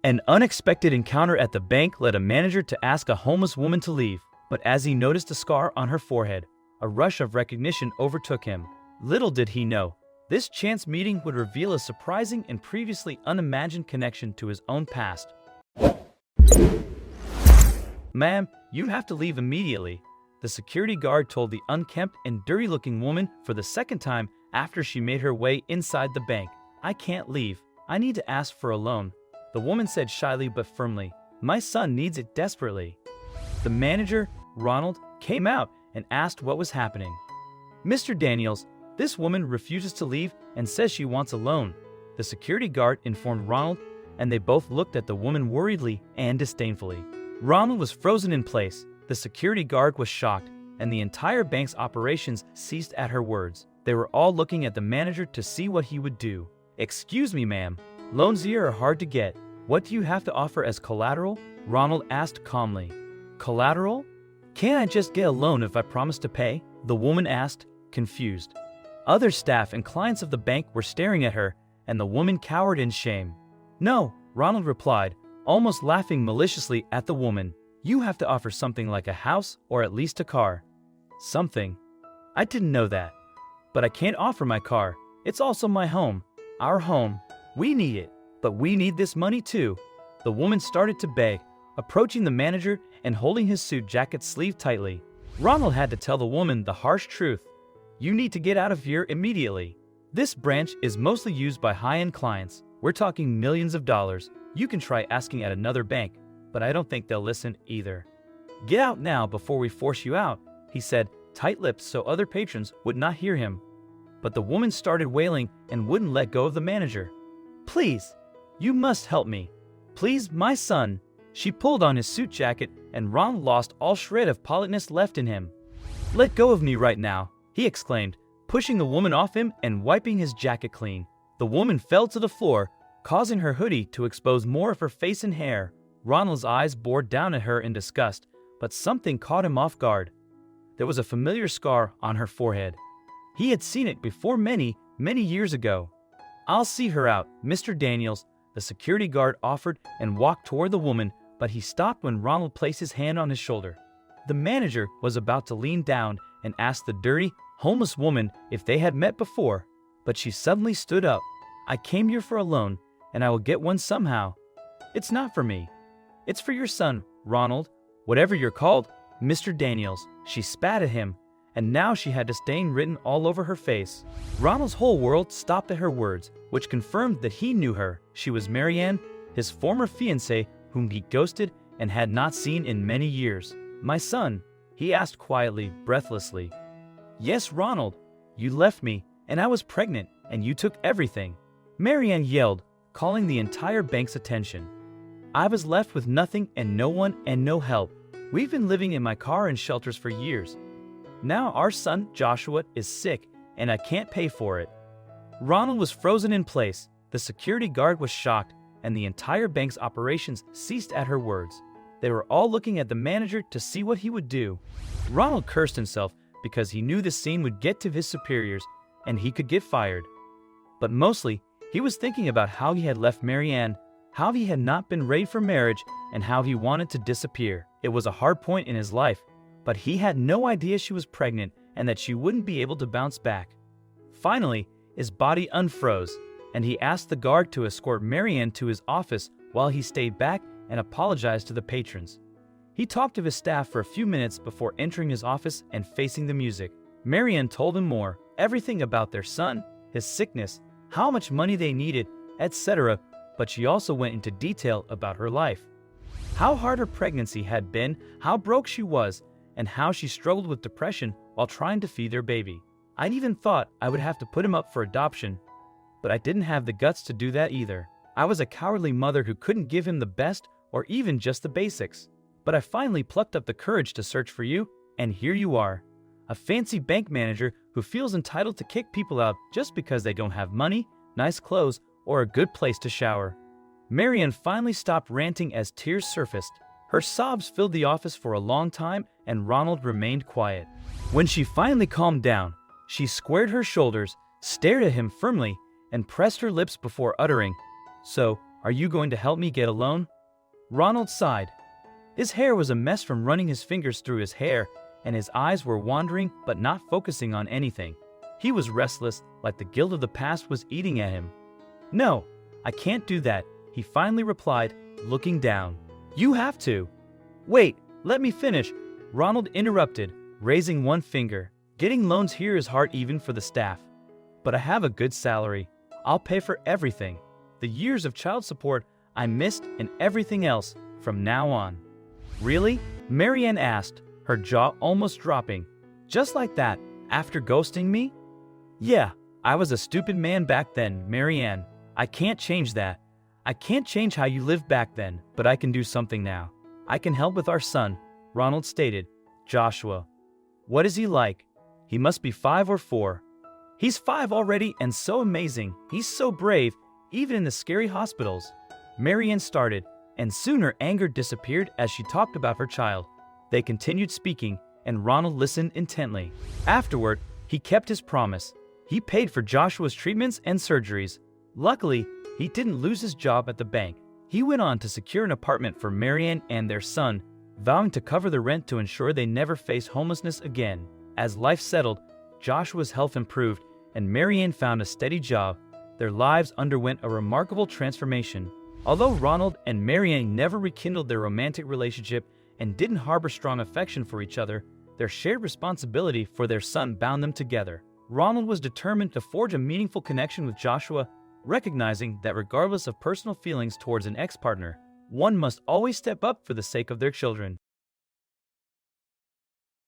An unexpected encounter at the bank led a manager to ask a homeless woman to leave, but as he noticed a scar on her forehead, a rush of recognition overtook him. Little did he know, this chance meeting would reveal a surprising and previously unimagined connection to his own past. "Ma'am, you have to leave immediately," the security guard told the unkempt and dirty-looking woman for the second time after she made her way inside the bank. "I can't leave. I need to ask for a loan," the woman said shyly but firmly. "My son needs it desperately." The manager, Ronald, came out and asked what was happening. "Mr. Daniels, this woman refuses to leave and says she wants a loan," the security guard informed Ronald, and they both looked at the woman worriedly and disdainfully. Ronald was frozen in place, the security guard was shocked, and the entire bank's operations ceased at her words. They were all looking at the manager to see what he would do. "Excuse me, ma'am. Loans here are hard to get. What do you have to offer as collateral?" Ronald asked calmly. "Collateral? Can't I just get a loan if I promise to pay?" the woman asked, confused. Other staff and clients of the bank were staring at her, and the woman cowered in shame. "No," Ronald replied, almost laughing maliciously at the woman. "You have to offer something like a house or at least a car." "Something? I didn't know that. But I can't offer my car. It's also my home. Our home. We need it. But we need this money too." The woman started to beg, approaching the manager and holding his suit jacket sleeve tightly. Ronald had to tell the woman the harsh truth. "You need to get out of here immediately. This branch is mostly used by high-end clients. We're talking millions of dollars. You can try asking at another bank, but I don't think they'll listen either." "Get out now before we force you out," he said, tight-lipped so other patrons would not hear him. But the woman started wailing and wouldn't let go of the manager. "Please, you must help me. Please, my son." She pulled on his suit jacket, and Ronald lost all shred of politeness left in him. "Let go of me right now," he exclaimed, pushing the woman off him and wiping his jacket clean. The woman fell to the floor, causing her hoodie to expose more of her face and hair. Ronald's eyes bored down at her in disgust, but something caught him off guard. There was a familiar scar on her forehead. He had seen it before many years ago. "I'll see her out, Mr. Daniels," the security guard offered and walked toward the woman, but he stopped when Ronald placed his hand on his shoulder. The manager was about to lean down and ask the dirty, homeless woman if they had met before, but she suddenly stood up. "I came here for a loan, and I will get one somehow. It's not for me. It's for your son, Ronald, whatever you're called, Mr. Daniels." She spat at him, and now she had disdain written all over her face. Ronald's whole world stopped at her words, which confirmed that he knew her. She was Marianne, his former fiancée, whom he ghosted and had not seen in many years. "My son?" he asked quietly, breathlessly. "Yes, Ronald. You left me, and I was pregnant, and you took everything," Marianne yelled, calling the entire bank's attention. "I was left with nothing and no one and no help. We've been living in my car and shelters for years. Now our son, Joshua, is sick, and I can't pay for it." Ronald was frozen in place. The security guard was shocked, and the entire bank's operations ceased at her words. They were all looking at the manager to see what he would do. Ronald cursed himself because he knew this scene would get to his superiors, and he could get fired. But mostly, he was thinking about how he had left Marianne, how he had not been ready for marriage, and how he wanted to disappear. It was a hard point in his life, but he had no idea she was pregnant and that she wouldn't be able to bounce back. Finally, his body unfroze, and he asked the guard to escort Marianne to his office while he stayed back and apologized to the patrons. He talked to his staff for a few minutes before entering his office and facing the music. Marianne told him more, everything about their son, his sickness, how much money they needed, etc., but she also went into detail about her life. How hard her pregnancy had been, how broke she was, and how she struggled with depression while trying to feed their baby. "I'd even thought I would have to put him up for adoption, but I didn't have the guts to do that either. I was a cowardly mother who couldn't give him the best or even just the basics. But I finally plucked up the courage to search for you, and here you are. A fancy bank manager who feels entitled to kick people out just because they don't have money, nice clothes, or a good place to shower." Marianne finally stopped ranting as tears surfaced. Her sobs filled the office for a long time, and Ronald remained quiet. When she finally calmed down, she squared her shoulders, stared at him firmly, and pressed her lips before uttering, "So, Are you going to help me get a loan? Ronald sighed. His hair was a mess from running his fingers through his hair, and his eyes were wandering but not focusing on anything. He was restless, like the guilt of the past was eating at him. No, I can't do that, he finally replied, looking down. You have to. Wait, let me finish, Ronald interrupted, raising one finger. Getting loans here is hard even for the staff. But I have a good salary. I'll pay for everything. The years of child support I missed and everything else from now on. Really? Marianne asked, her jaw almost dropping. Just like that, after ghosting me? Yeah, I was a stupid man back then, Marianne. I can't change that. I can't change how you lived back then, but I can do something now. I can help with our son, Ronald stated. Joshua. What is he like? He must be 5 or 4. He's 5 already and so amazing. He's so brave, even in the scary hospitals. Marianne started, and soon her anger disappeared as she talked about her child. They continued speaking, and Ronald listened intently. Afterward, he kept his promise. He paid for Joshua's treatments and surgeries. Luckily, he didn't lose his job at the bank. He went on to secure an apartment for Marianne and their son, vowing to cover the rent to ensure they never face homelessness again. As life settled, Joshua's health improved, and Marianne found a steady job. Their lives underwent a remarkable transformation. Although Ronald and Marianne never rekindled their romantic relationship and didn't harbor strong affection for each other, their shared responsibility for their son bound them together. Ronald was determined to forge a meaningful connection with Joshua, recognizing that regardless of personal feelings towards an ex-partner, one must always step up for the sake of their children.